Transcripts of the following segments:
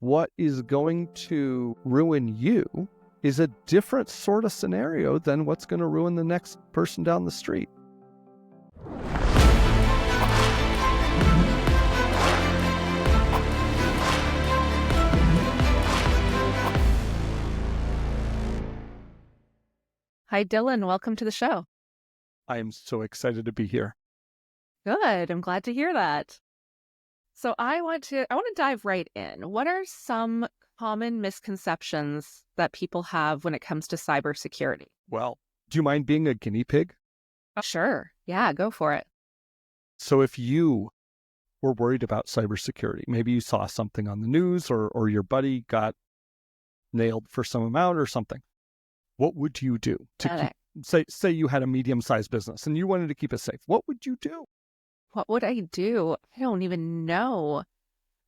what is going to ruin you is a different sort of scenario than what's going to ruin the next person down the street. Hi, Dylan. Welcome to the show. I am so excited to be here. Good. I'm glad to hear that. So I want to dive right in. What are some common misconceptions that people have when it comes to cybersecurity? Well, do you mind being a guinea pig? Oh, sure. Yeah, go for it. So if you were worried about cybersecurity, maybe you saw something on the news or your buddy got nailed for some amount or something, what would you do to say you had a medium-sized business and you wanted to keep it safe? What would you do? What would I do? I don't even know.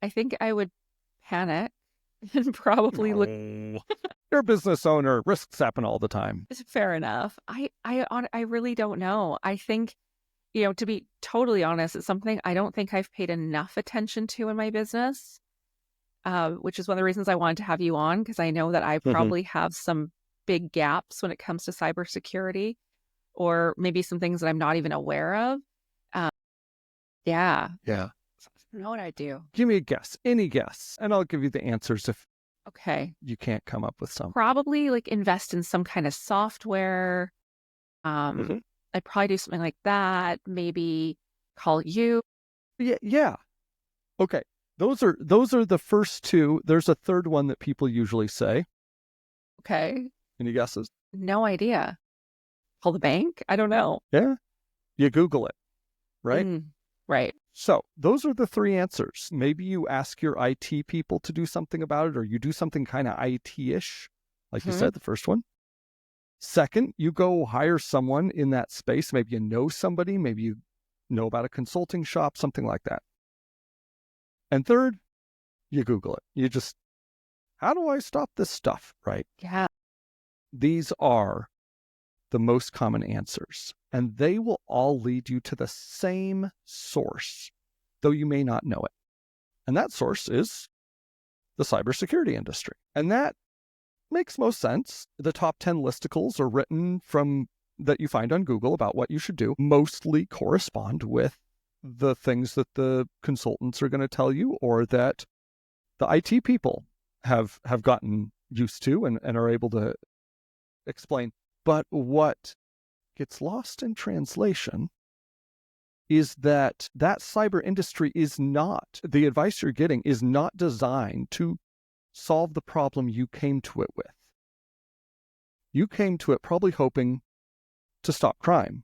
I think I would panic and probably look. You're a business owner, risks happen all the time. Fair enough. I really don't know. I think, to be totally honest, it's something I don't think I've paid enough attention to in my business, which is one of the reasons I wanted to have you on, because I know that I probably have some big gaps when it comes to cybersecurity, or maybe some things that I'm not even aware of. Yeah. I don't know what I'd do. Give me a guess, any guess, and I'll give you the answers if you can't come up with some. Probably like invest in some kind of software. I'd probably do something like that. Maybe call you. Yeah. Okay. Those are the first two. There's a third one that people usually say. Okay. Any guesses? No idea. Call the bank? I don't know. Yeah. You Google it, right? Right. So those are the three answers. Maybe you ask your IT people to do something about it, or you do something kind of IT-ish, like you said, the first one. Second, you go hire someone in that space. Maybe you know somebody, maybe you know about a consulting shop, something like that. And third, you Google it. You just, how do I stop this stuff, right? Yeah. These are the most common answers, and they will all lead you to the same source, though you may not know it. And that source is the cybersecurity industry. And that makes most sense. The top 10 listicles are written from that you find on Google about what you should do, mostly correspond with the things that the consultants are going to tell you, or that the IT people have gotten used to and are able to explain. But what gets lost in translation is that cyber industry is not, the advice you're getting is not designed to solve the problem you came to it with. You came to it probably hoping to stop crime,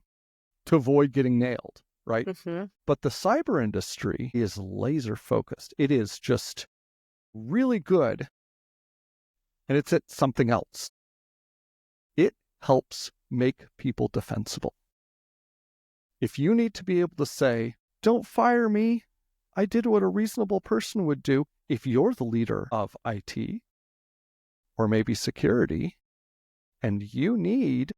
to avoid getting nailed, right? But the cyber industry is laser focused. It is just really good, and it's at something else. It helps make people defensible. If you need to be able to say, don't fire me, I did what a reasonable person would do. If you're the leader of IT or maybe security, and you need,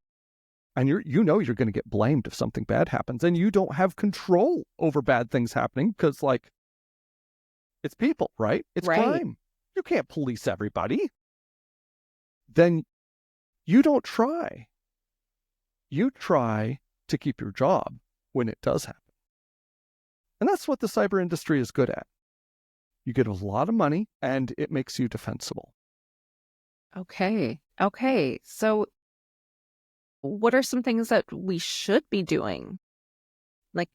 and you know you're going to get blamed if something bad happens, and you don't have control over bad things happening because, like, it's people, right? It's crime. You can't police everybody. Then you don't try. You try to keep your job when it does happen. And that's what the cyber industry is good at. You get a lot of money and it makes you defensible. Okay. So what are some things that we should be doing? Like,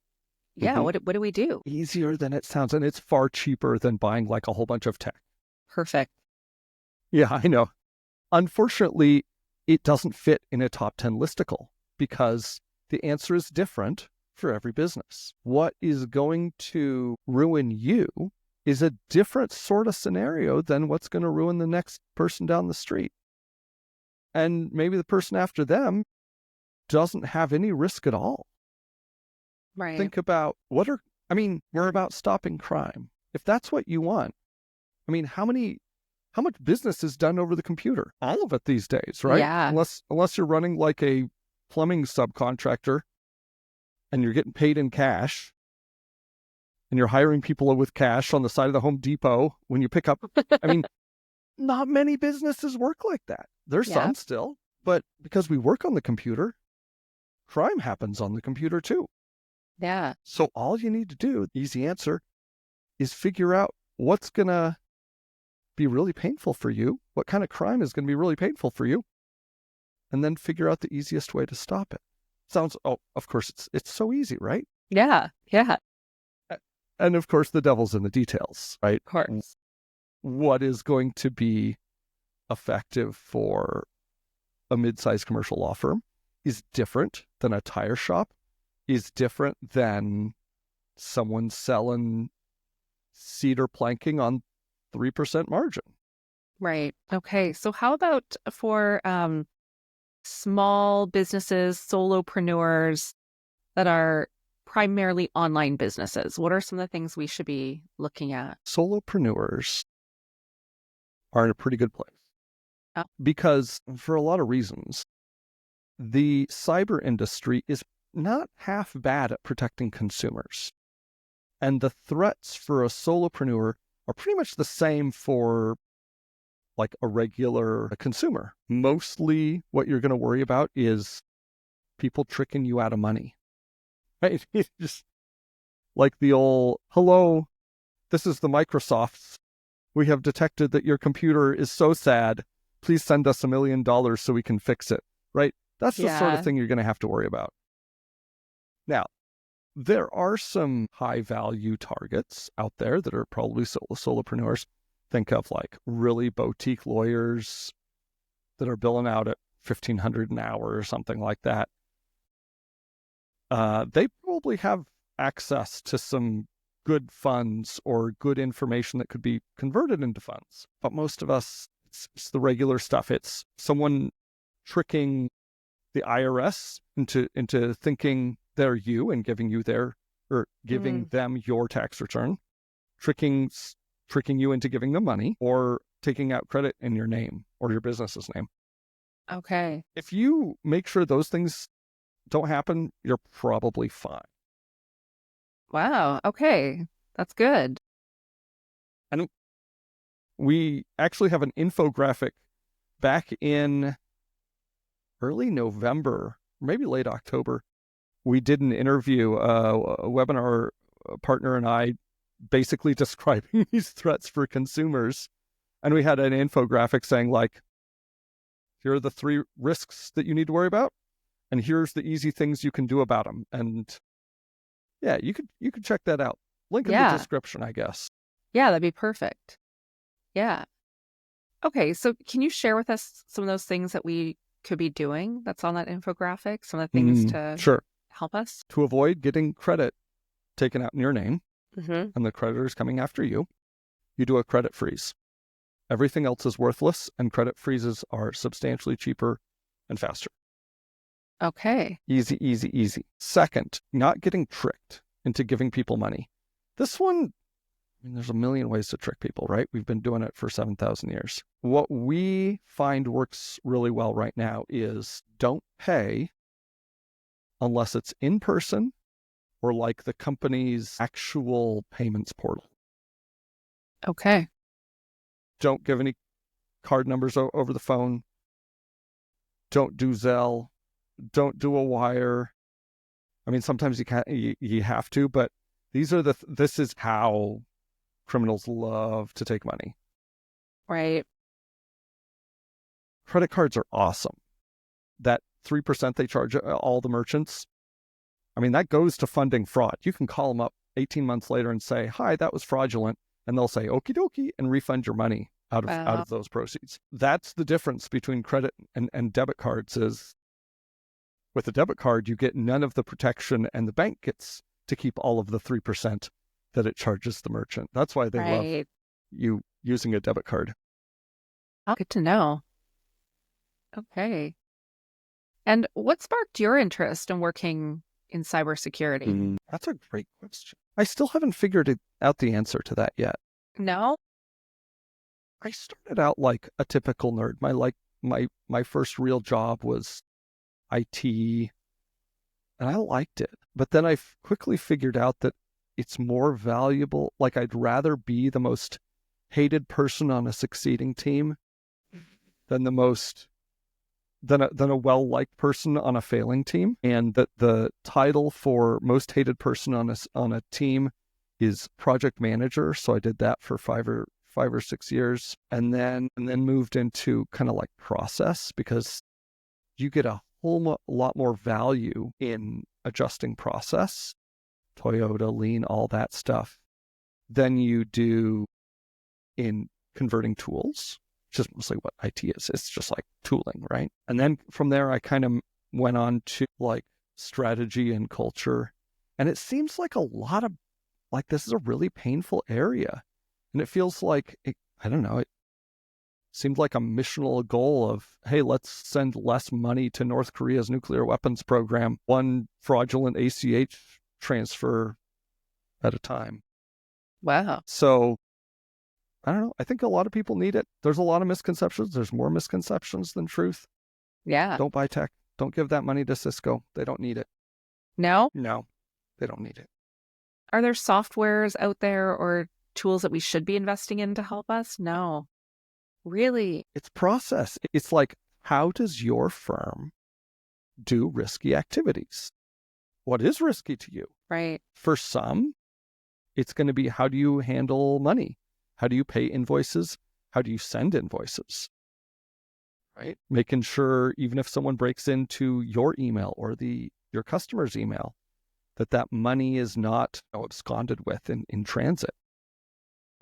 what do we do? Easier than it sounds, and it's far cheaper than buying like a whole bunch of tech. Perfect. Yeah, I know. Unfortunately, it doesn't fit in a top 10 listicle because the answer is different for every business. What is going to ruin you is a different sort of scenario than what's going to ruin the next person down the street. And maybe the person after them doesn't have any risk at all. Right. Think about we're about stopping crime. If that's what you want, how much business is done over the computer? All of it these days, right? Yeah. Unless you're running like a plumbing subcontractor and you're getting paid in cash, and you're hiring people with cash on the side of the Home Depot when you pick up. I mean, not many businesses work like that. There's some still, but because we work on the computer, crime happens on the computer too. Yeah. So all you need to do, easy answer, is figure out what's going to be really painful for you, what kind of crime is going to be really painful for you, and then figure out the easiest way to stop it. Of course, it's so easy, right? Yeah. Yeah. And of course, the devil's in the details, right? Of course. What is going to be effective for a mid-sized commercial law firm is different than a tire shop, is different than someone selling cedar planking on 3% margin. Right. Okay. So how about for small businesses, solopreneurs that are primarily online businesses? What are some of the things we should be looking at? Solopreneurs are in a pretty good place because for a lot of reasons, the cyber industry is not half bad at protecting consumers. And the threats for a solopreneur are pretty much the same for like a regular consumer. Mostly what you're going to worry about is people tricking you out of money. Right? It's just like the old, hello, this is the Microsofts. We have detected that your computer is so sad. Please send us $1 million so we can fix it. Right? That's the sort of thing you're going to have to worry about. Now, there are some high value targets out there that are probably solopreneurs. Think of like really boutique lawyers that are billing out at $1,500 an hour or something like that. They probably have access to some good funds or good information that could be converted into funds. But most of us, it's the regular stuff. It's someone tricking the IRS into thinking they're you and giving them your tax return, tricking you into giving them money, or taking out credit in your name or your business's name. Okay. If you make sure those things don't happen, you're probably fine. Wow. Okay. That's good. And we actually have an infographic back in early November, maybe late October. We did an interview, a webinar partner and I, basically describing these threats for consumers. And we had an infographic saying like, here are the 3 risks that you need to worry about. And here's the easy things you can do about them. And yeah, you could check that out. Link in the description, I guess. Yeah, that'd be perfect. Yeah. Okay, so can you share with us some of those things that we could be doing that's on that infographic? Some of the things to help us? To avoid getting credit taken out in your name Mm-hmm. and the creditors coming after you, you do a credit freeze. Everything else is worthless, and credit freezes are substantially cheaper and faster. Okay. Easy, easy, easy. Second, not getting tricked into giving people money. This one, I mean, there's a million ways to trick people, right? We've been doing it for 7,000 years. What we find works really well right now is don't pay unless it's in person or like the company's actual payments portal. Okay. Don't give any card numbers over the phone. Don't do Zelle. Don't do a wire. I mean, sometimes you have to, but this is how criminals love to take money. Right. Credit cards are awesome. That 3% they charge all the merchants, I mean, that goes to funding fraud. You can call them up 18 months later and say, hi, that was fraudulent. And they'll say, okie dokie, and refund your money out of those proceeds. That's the difference between credit and debit cards is with a debit card, you get none of the protection and the bank gets to keep all of the 3% that it charges the merchant. That's why they love you using a debit card. Oh, good to know. Okay. And what sparked your interest in working in cybersecurity? That's a great question. I still haven't figured out the answer to that yet. No? I started out like a typical nerd. My first real job was IT, and I liked it. But then I quickly figured out that it's more valuable. Like, I'd rather be the most hated person on a succeeding team than the most than a well-liked person on a failing team. And that the title for most hated person on a team is project manager. So I did that for 5 or 6 years, and then moved into kind of like process, because you get a whole lot more value in adjusting process, Toyota, lean, all that stuff, than you do in converting tools, which is mostly what IT is. It's just like tooling, right? And then from there, I kind of went on to like strategy and culture. And it seems like a lot of, like, this is a really painful area. And it feels like, I don't know, it seemed like a missional goal of, hey, let's send less money to North Korea's nuclear weapons program, one fraudulent ACH transfer at a time. Wow. So I don't know. I think a lot of people need it. There's a lot of misconceptions. There's more misconceptions than truth. Yeah. Don't buy tech. Don't give that money to Cisco. They don't need it. No? No, they don't need it. Are there softwares out there or tools that we should be investing in to help us? No. Really? It's process. It's like, how does your firm do risky activities? What is risky to you? Right. For some, it's going to be, how do you handle money? How do you pay invoices? How do you send invoices? Right? Making sure, even if someone breaks into your email or your customer's email, that money is not absconded with in transit.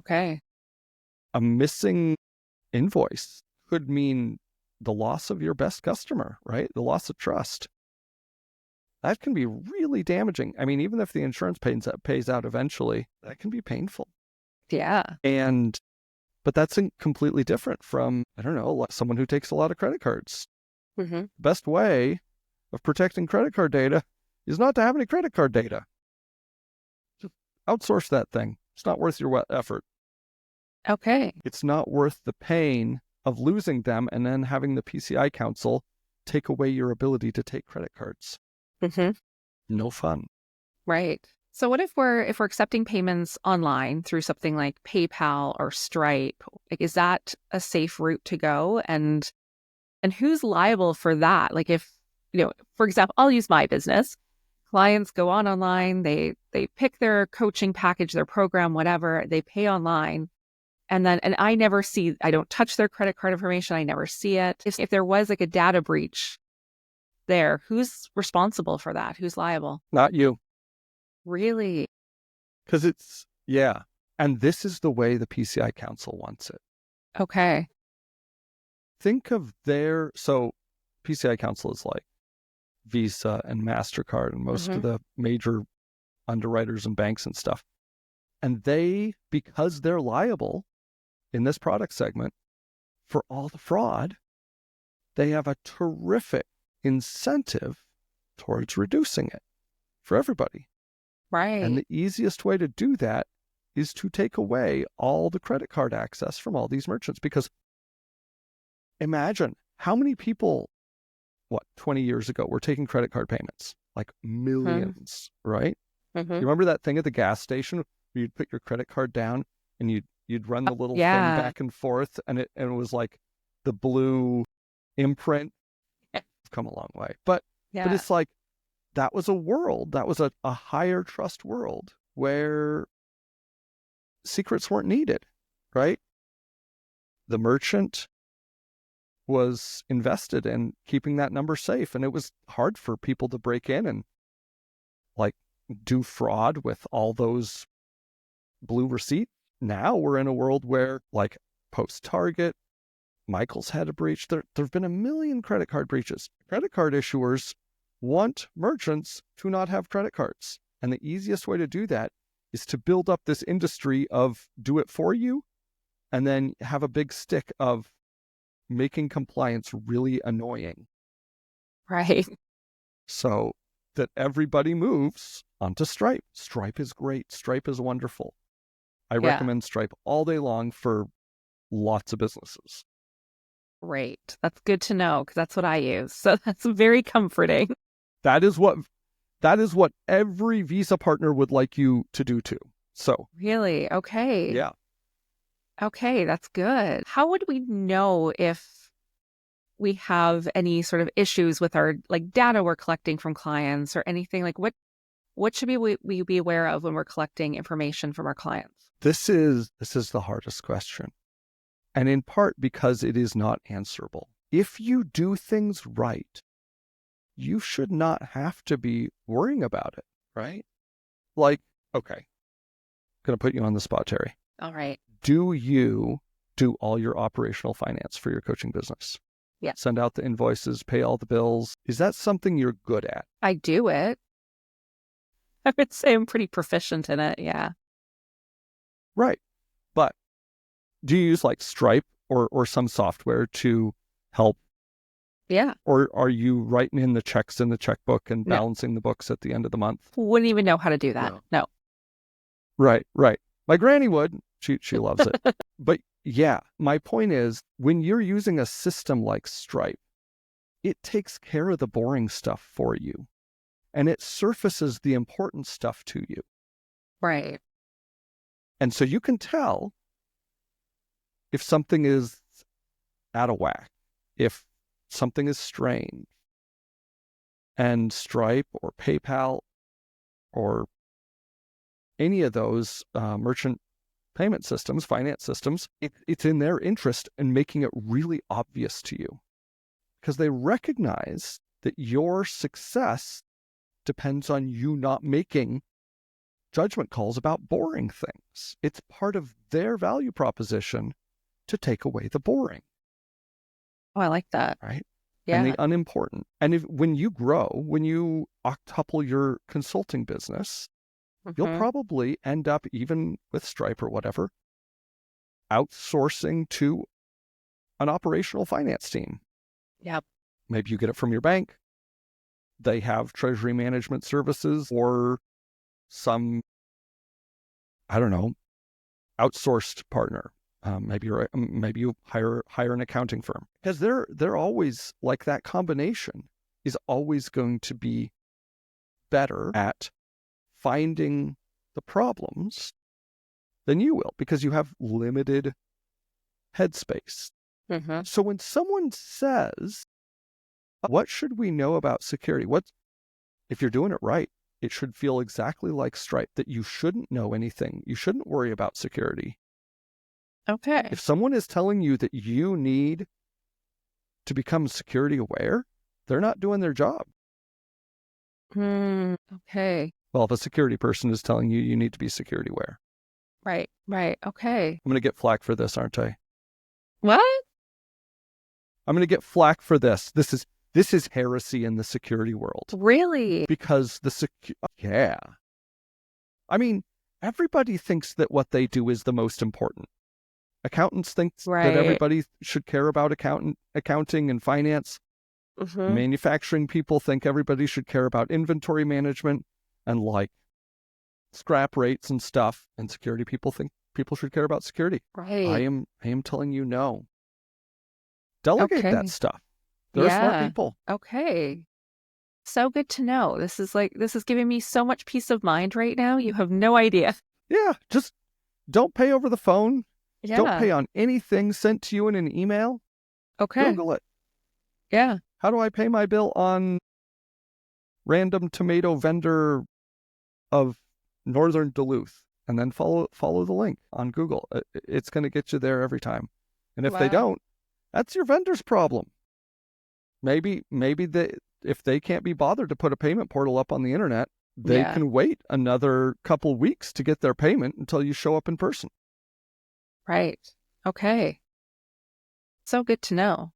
Okay. A missing invoice could mean the loss of your best customer, right? The loss of trust. That can be really damaging. I mean, even if the insurance pays out eventually, that can be painful. Yeah. But that's completely different from, I don't know, like someone who takes a lot of credit cards. Mm-hmm. The best way of protecting credit card data is not to have any credit card data. Just outsource that thing. It's not worth your effort. Okay. It's not worth the pain of losing them and then having the PCI Council take away your ability to take credit cards. Mm-hmm. No fun. Right. So what if we're accepting payments online through something like PayPal or Stripe? Like, is that a safe route to go? And who's liable for that? Like, if, for example, I'll use my business. Clients go online, they pick their coaching package, their program, whatever, they pay online. And I never see, I don't touch their credit card information. I never see it. If there was like a data breach there, who's responsible for that? Who's liable? Not you. Really? Because yeah. And this is the way the PCI Council wants it. Okay. Think of so PCI Council is like Visa and MasterCard and most of the major underwriters and banks and stuff. And because they're liable in this product segment for all the fraud, they have a terrific incentive towards reducing it for everybody. Right. And the easiest way to do that is to take away all the credit card access from all these merchants. Because imagine how many people, 20 years ago, were taking credit card payments? Like millions, right? Mm-hmm. You remember that thing at the gas station where you'd put your credit card down and you'd run the little thing back and forth, and it was like the blue imprint. It's come a long way. But it's like, that was a world, that was a higher trust world where secrets weren't needed, right? The merchant was invested in keeping that number safe, and it was hard for people to break in and like do fraud with all those blue receipts. Now we're in a world where, like, post Target, Michael's had a breach. There've been a million credit card breaches. Credit card issuers want merchants to not have credit cards. And the easiest way to do that is to build up this industry of do it for you, and then have a big stick of making compliance really annoying. Right. So that everybody moves onto Stripe. Stripe is great. Stripe is wonderful. I recommend Stripe all day long for lots of businesses. Great. That's good to know, because that's what I use. So that's very comforting. That is what That is what every Visa partner would like you to do too. So, Really? Okay. yeah. Okay, that's good. How would we know if we have any sort of issues with our like data we're collecting from clients or anything? Like what should we be aware of when we're collecting information from our clients? This is the hardest question. And in part because it is not answerable. If you do things right, you should not have to be worrying about it, right? Like, okay, gonna put you on the spot, Terry. All right. Do you do all your operational finance for your coaching business? Yeah. Send out the invoices, pay all the bills. Is that something you're good at? I do it. I would say I'm pretty proficient in it. Yeah. Right. But do you use like Stripe or some software to help? Yeah. Or are you writing in the checks in the checkbook and No. balancing the books at the end of the month? Wouldn't even know how to do that. No. Right. My granny would. She loves it. But yeah, my point is when you're using a system like Stripe, it takes care of the boring stuff for you and it surfaces the important stuff to you. Right. And so you can tell if something is out of whack, if something is strange. And Stripe or PayPal or any of those merchant payment systems, finance systems, it's in their interest in making it really obvious to you because they recognize that your success depends on you not making judgment calls about boring things. It's part of their value proposition to take away the boring. Oh, I like that. Right? Yeah. And the unimportant. And when you grow, when you octuple your consulting business, you'll probably end up, even with Stripe or whatever, outsourcing to an operational finance team. Yep. Maybe you get it from your bank. They have treasury management services or some, I don't know, outsourced partner. Maybe you hire an accounting firm because they're always like that combination is always going to be better at finding the problems than you will because you have limited headspace. So when someone says, what should we know about security? If you're doing it right, it should feel exactly like Stripe, that you shouldn't know anything. You shouldn't worry about security. Okay. If someone is telling you that you need to become security aware, they're not doing their job. Okay. Well, if a security person is telling you you need to be security aware. Right. Okay. I'm going to get flack for this, aren't I? What? I'm going to get flack for this. This is heresy in the security world. Really? Because yeah. I mean, everybody thinks that what they do is the most important. Accountants think that everybody should care about accounting and finance. Manufacturing people think everybody should care about inventory management and like scrap rates and stuff. And security people think people should care about security. Right. I am telling you no. Delegate that stuff. They're smart people. Okay. So good to know. This is giving me so much peace of mind right now. You have no idea. Yeah. Just don't pay over the phone. Yeah. Don't pay on anything sent to you in an email. Okay. Google it. Yeah. How do I pay my bill on random tomato vendor of Northern Duluth? And then follow the link on Google. It's going to get you there every time. And if they don't, that's your vendor's problem. Maybe if they can't be bothered to put a payment portal up on the internet, they can wait another couple weeks to get their payment until you show up in person. Right. Okay. So good to know.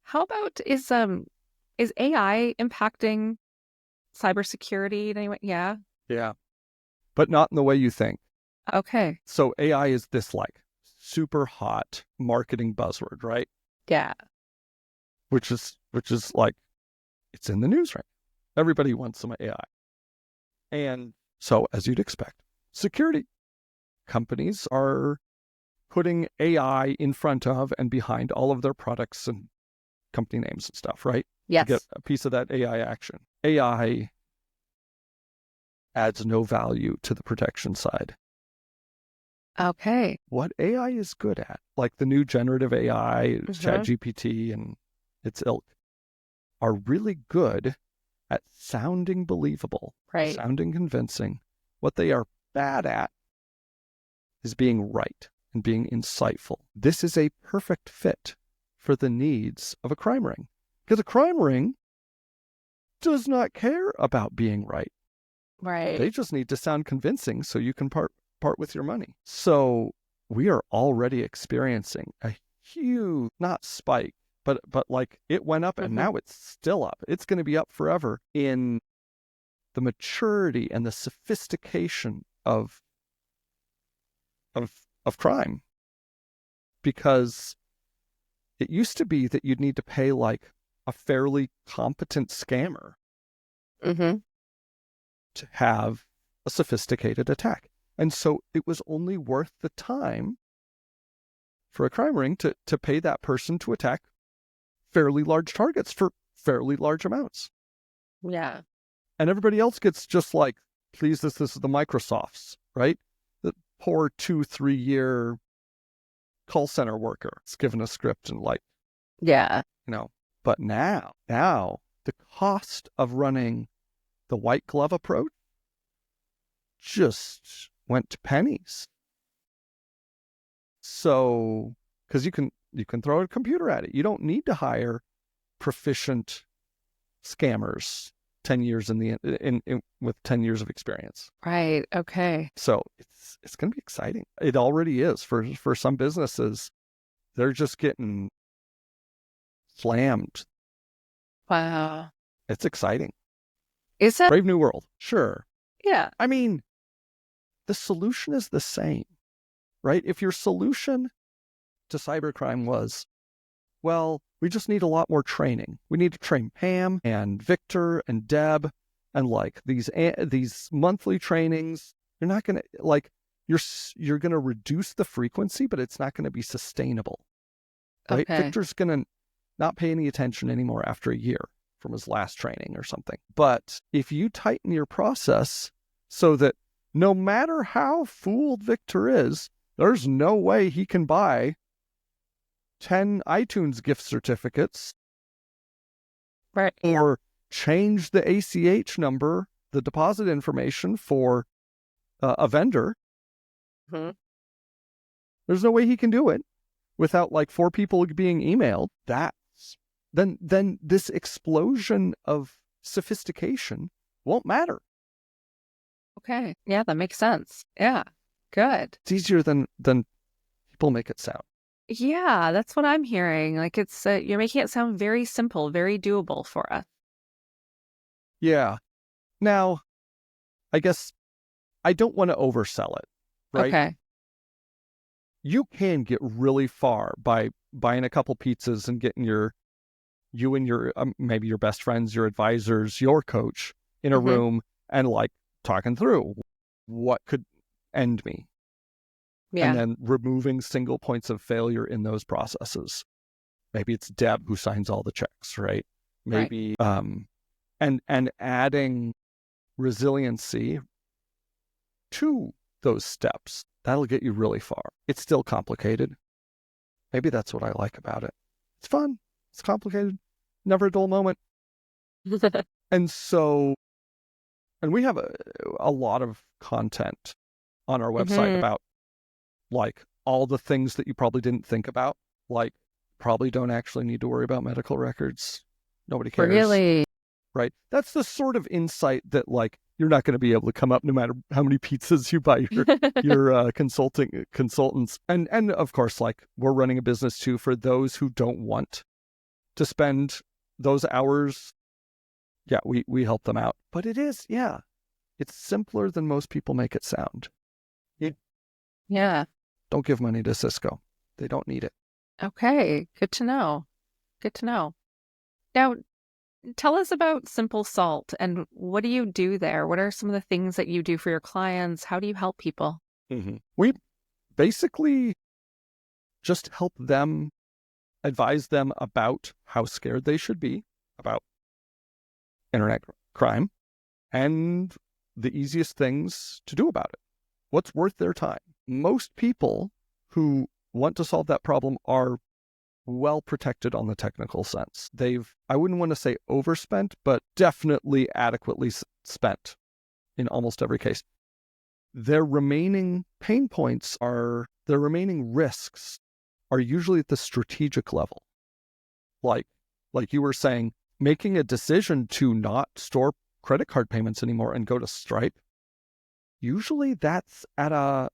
How about is AI impacting cybersecurity in any way? Yeah. Yeah. But not in the way you think. Okay. So AI is this like super hot marketing buzzword, right? Yeah. Which is like, it's in the news right now. Everybody wants some AI. And so, as you'd expect, security companies are putting AI in front of and behind all of their products and company names and stuff, right? Yes. To get a piece of that AI action. AI adds no value to the protection side. Okay. What AI is good at, like the new generative AI, Mhm. ChatGPT and its ilk, are really good at sounding believable, Right. sounding convincing. What they are bad at is being right and being insightful. This is a perfect fit for the needs of a crime ring, because a crime ring does not care about being right. Right. They just need to sound convincing so you can part with your money. So we are already experiencing a huge, not spike, but like it went up and now it's still up. It's going to be up forever in the maturity and the sophistication of crime. Because it used to be that you'd need to pay like a fairly competent scammer Mm-hmm. to have a sophisticated attack. And so it was only worth the time for a crime ring to pay that person to attack fairly large targets for fairly large amounts. Yeah. And everybody else gets just like, please, this is the Microsofts, right? The poor 2-3 year call center worker is given a script and like, Yeah. but now the cost of running the white glove approach just went to pennies. So, because you can throw a computer at it. You don't need to hire proficient scammers 10 years with 10 years of experience. Right. Okay. So it's going to be exciting. It already is for some businesses. They're just getting slammed. Wow. It's exciting. Is it? Brave new world. Sure. Yeah. I mean, the solution is the same, right? If your solution to cybercrime was, well, we just need a lot more training. We need to train Pam and Victor and Deb and like these monthly trainings. You're not going to like, you're going to reduce the frequency, but it's not going to be sustainable, right? Okay. Victor's going to not pay any attention anymore after a year from his last training or something. But if you tighten your process so that no matter how fooled Victor is, there's no way he can buy 10 iTunes gift certificates Right. or change the ACH number, the deposit information for a vendor. Mm-hmm. There's no way he can do it without like 4 people being emailed. Then this explosion of sophistication won't matter. Okay. Yeah, that makes sense. Yeah. Good. It's easier than people make it sound. Yeah, that's what I'm hearing. Like you're making it sound very simple, very doable for us. Yeah. Now, I guess I don't want to oversell it, right? Okay. You can get really far by buying a couple pizzas and getting you and your maybe your best friends, your advisors, your coach in a room and like talking through what could end me. Yeah. And then removing single points of failure in those processes. Maybe it's Deb who signs all the checks, right? Maybe and adding resiliency to those steps. That'll get you really far. It's still complicated. Maybe that's what I like about it. It's fun. It's complicated. Never a dull moment. And so, and we have a lot of content on our website about like all the things that you probably didn't think about, like probably don't actually need to worry about medical records. Nobody cares. Really? Right? That's the sort of insight that like you're not going to be able to come up no matter how many pizzas you buy your consultants. And of course, like we're running a business too for those who don't want to spend those hours. Yeah, we help them out. But it's simpler than most people make it sound. Yeah. Don't give money to Cisco. They don't need it. Okay. Good to know. Good to know. Now, tell us about Simple Salt and what do you do there? What are some of the things that you do for your clients? How do you help people? We basically just help them, advise them about how scared they should be about internet crime and the easiest things to do about it. What's worth their time? Most people who want to solve that problem are well protected on the technical sense. I wouldn't want to say overspent, but definitely adequately spent in almost every case. Their remaining pain points their remaining risks are usually at the strategic level. Like you were saying, making a decision to not store credit card payments anymore and go to Stripe. Usually that's a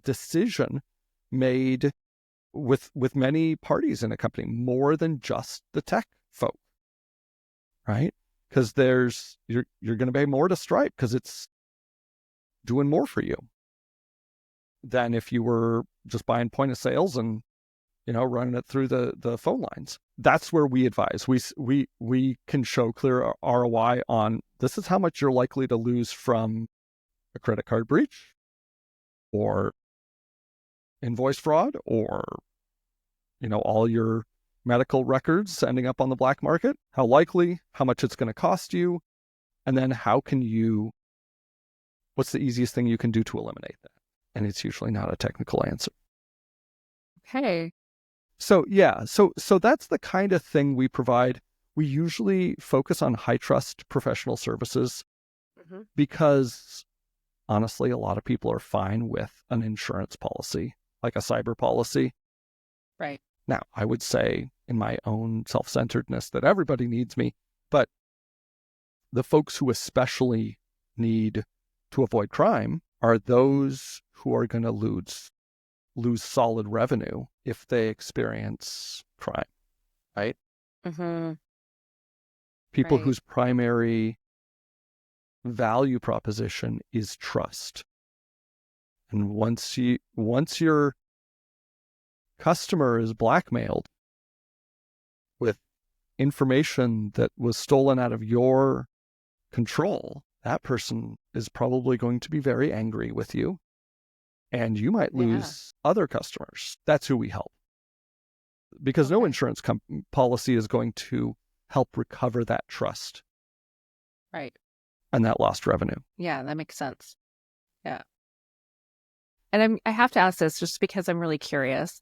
decision made with many parties in a company, more than just the tech folk, right? Because you're going to pay more to Stripe because it's doing more for you than if you were just buying point of sales and running it through the phone lines. That's where we advise. We can show clear ROI on this is how much you're likely to lose from a credit card breach or invoice fraud or all your medical records ending up on the black market, how likely, how much it's going to cost you, and then what's the easiest thing you can do to eliminate that? And it's usually not a technical answer. Okay. So yeah, so that's the kind of thing we provide. We usually focus on high trust professional services because honestly, a lot of people are fine with an insurance policy, like a cyber policy. Right. Now, I would say in my own self-centeredness that everybody needs me, but the folks who especially need to avoid crime are those who are going to lose solid revenue if they experience crime, right? People whose primary value proposition is trust. And once your customer is blackmailed with information that was stolen out of your control, that person is probably going to be very angry with you, and you might lose other customers. That's who we help. Because no insurance policy is going to help recover that trust. Right. And that lost revenue. Yeah, that makes sense. Yeah. And I have to ask this just because I'm really curious.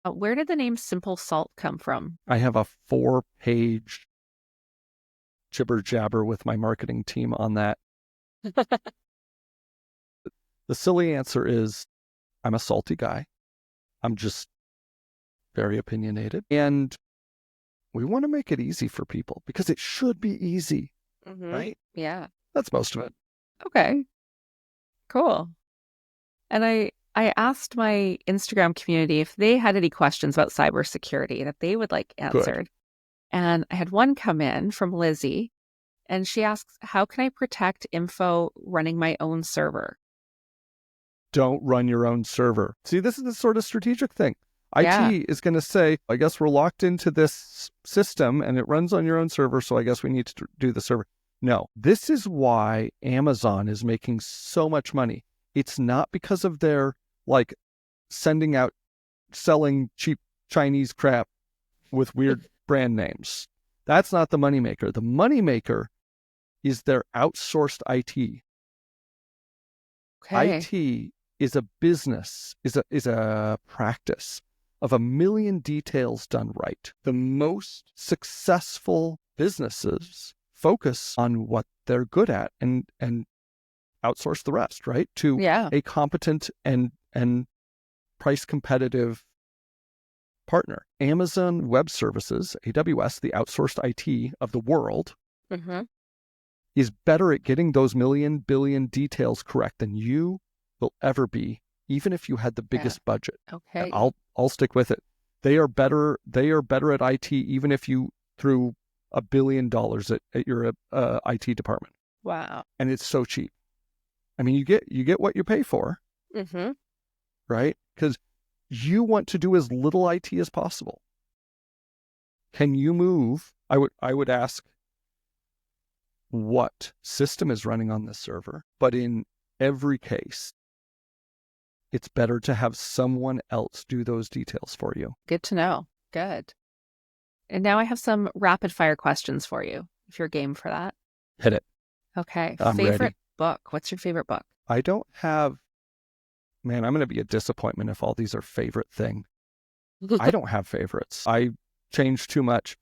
Where did the name Simple Salt come from? I have a 4-page jibber jabber with my marketing team on that. The silly answer is I'm a salty guy. I'm just very opinionated. And we want to make it easy for people because it should be easy, right? Yeah. That's most of it. Okay. Cool. And I asked my Instagram community if they had any questions about cybersecurity that they would like answered. Good. And I had one come in from Lizzie, and she asks, how can I protect info running my own server? Don't run your own server. See, this is the sort of strategic thing. IT is going to say, I guess we're locked into this system and it runs on your own server, so I guess we need to do the server. No, this is why Amazon is making so much money. It's not because of their selling cheap Chinese crap with weird brand names. That's not the moneymaker. The moneymaker is their outsourced IT. Okay. IT is a business, is a practice of 1 million details done right. The most successful businesses focus on what they're good at and outsource the rest, right? To a competent and price competitive partner. Amazon Web Services, AWS, the outsourced IT of the world, is better at getting those billion details correct than you will ever be, even if you had the biggest budget. Okay. I'll stick with it. They are better at IT, even if you threw $1 billion at your IT department. Wow. And it's so cheap. I mean, you get what you pay for, right? Because you want to do as little IT as possible. Can you move? I would ask what system is running on this server, but in every case, it's better to have someone else do those details for you. Good to know. Good. And now I have some rapid fire questions for you, if you're game for that. Hit it. Okay. I'm ready. book? What's your favorite book? I don't have, man, I'm going to be a disappointment if all these are favorite thing. I don't have favorites. I change too much.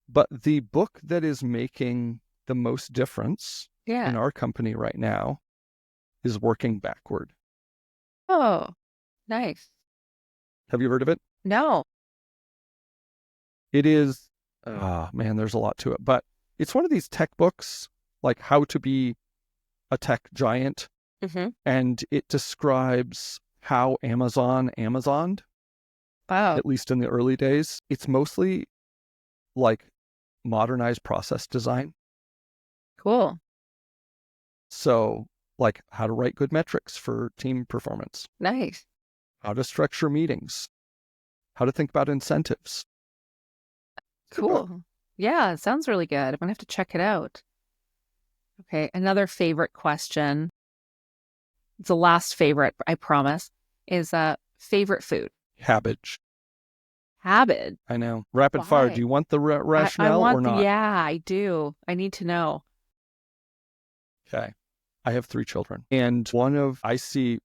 But the book that is making the most difference Yeah. in our company right now is Working Backward. Oh, nice. Have you heard of it? No. It is, man, there's a lot to it. But it's one of these tech books, like How to Be a Tech Giant. Mm-hmm. And it describes how Amazoned, Wow. at least in the early days. It's mostly like modernized process design. Cool. So, like how to write good metrics for team performance, Nice. how to structure meetings, how to think about incentives. Good book. Cool. Yeah, it sounds really good. I'm gonna have to check it out. Okay, another favorite question. It's the last favorite, I promise, is favorite food. Cabbage. Habit. I know. Rapid fire. Do Why? you want the I rationale or want, not? yeah, I do. I need to know. Okay. I have 3 children. And I see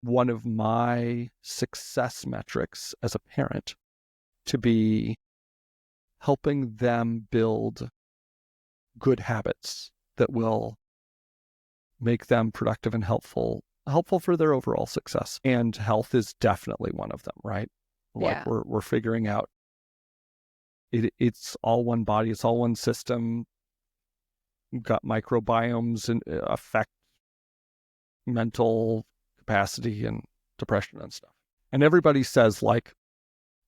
one of my success metrics as a parent to be helping them build good habits that will make them productive and helpful for their overall success. And health is definitely one of them, right? Like Yeah. we're figuring out it's all one body, it's all one system. You've got microbiomes and affect mental capacity and depression and stuff. And everybody says like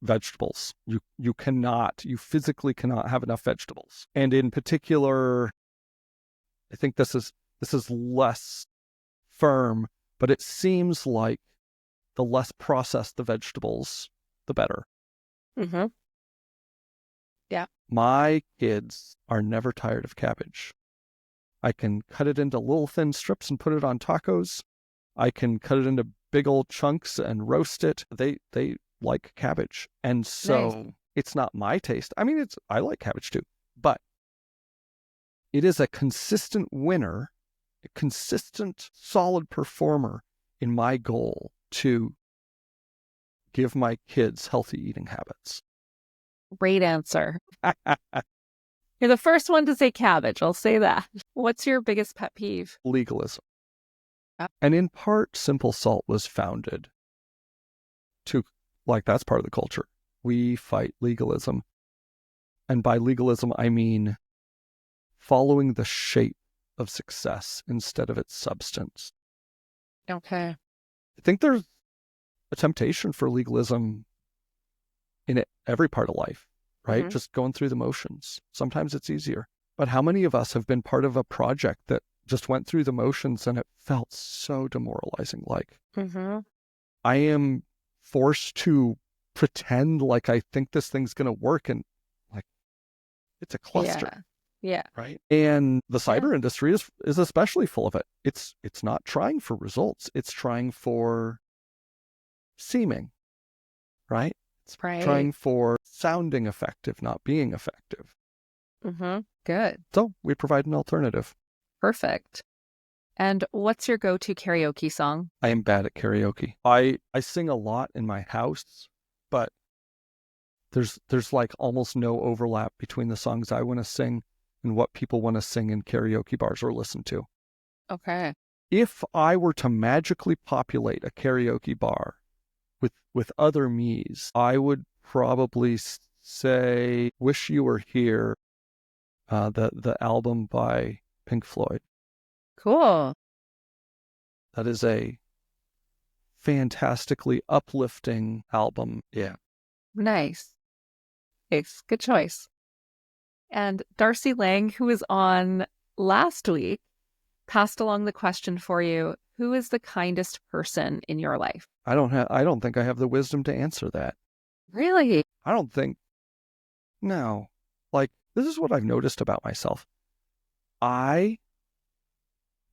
vegetables. You physically cannot have enough vegetables. And in particular, I think this is less firm, but it seems like the less processed the vegetables, the better. Mm-hmm. Yeah. My kids are never tired of cabbage. I can cut it into little thin strips and put it on tacos. I can cut it into big old chunks and roast it. They like cabbage. And so Nice. It's not my taste. I mean, I like cabbage too, but it is a consistent winner, a consistent, solid performer in my goal to give my kids healthy eating habits. Great answer. You're the first one to say cabbage. I'll say that. What's your biggest pet peeve? Legalism. Oh. And in part, Simple Salt was founded to, like, that's part of the culture. We fight legalism. And by legalism, I mean following the shape of success instead of its substance. Okay. I think there's a temptation for legalism in every part of life, right? Mm-hmm. Just going through the motions. Sometimes it's easier. But how many of us have been part of a project that just went through the motions and it felt so demoralizing? Like, Mm-hmm. I am forced to pretend like I think this thing's going to work, and like, it's a cluster. Yeah. Right. And the cyber industry is especially full of it. It's not trying for results. It's trying for seeming, right? It's trying for sounding effective, not being effective. Mm-hmm. Good. So we provide an alternative. Perfect. And what's your go-to karaoke song? I am bad at karaoke. I sing a lot in my house, but there's like almost no overlap between the songs I want to sing and what people want to sing in karaoke bars or listen to. Okay. If I were to magically populate a karaoke bar with other me's, I would probably say Wish You Were Here, the album by Pink Floyd. Cool. That is a fantastically uplifting album. Yeah. Nice. It's good choice. And Darcy Lang, who was on last week, passed along the question for you. Who is the kindest person in your life? I don't think I have the wisdom to answer that. Really? I don't think, no. Like, this is what I've noticed about myself. I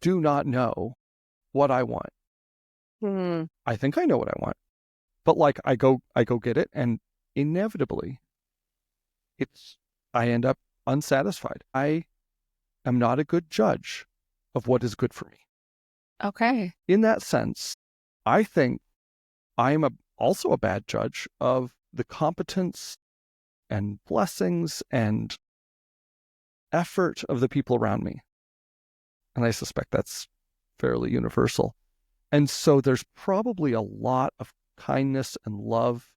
do not know what I want. I think I know what I want. But like, I go get it, and inevitably I end up unsatisfied. I am not a good judge of what is good for me. Okay. In that sense, I think I am also a bad judge of the competence and blessings and effort of the people around me. And I suspect that's fairly universal. And so there's probably a lot of kindness and love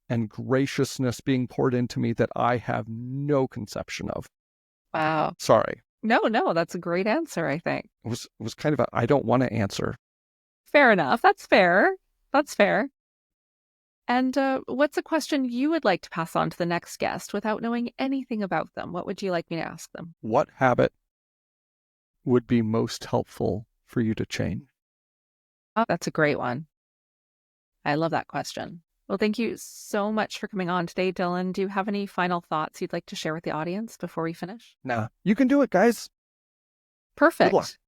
and graciousness being poured into me that I have no conception of. Wow. Sorry. No, that's a great answer, I think. It was kind of I don't want to answer. Fair enough. That's fair. That's fair. And what's a question you would like to pass on to the next guest without knowing anything about them? What would you like me to ask them? What habit would be most helpful for you to change? Oh, that's a great one. I love that question. Well, thank you so much for coming on today, Dylan. Do you have any final thoughts you'd like to share with the audience before we finish? Nah, you can do it, guys. Good luck. Perfect.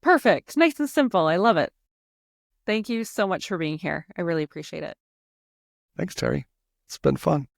Perfect. Nice and simple. I love it. Thank you so much for being here. I really appreciate it. Thanks, Terry. It's been fun.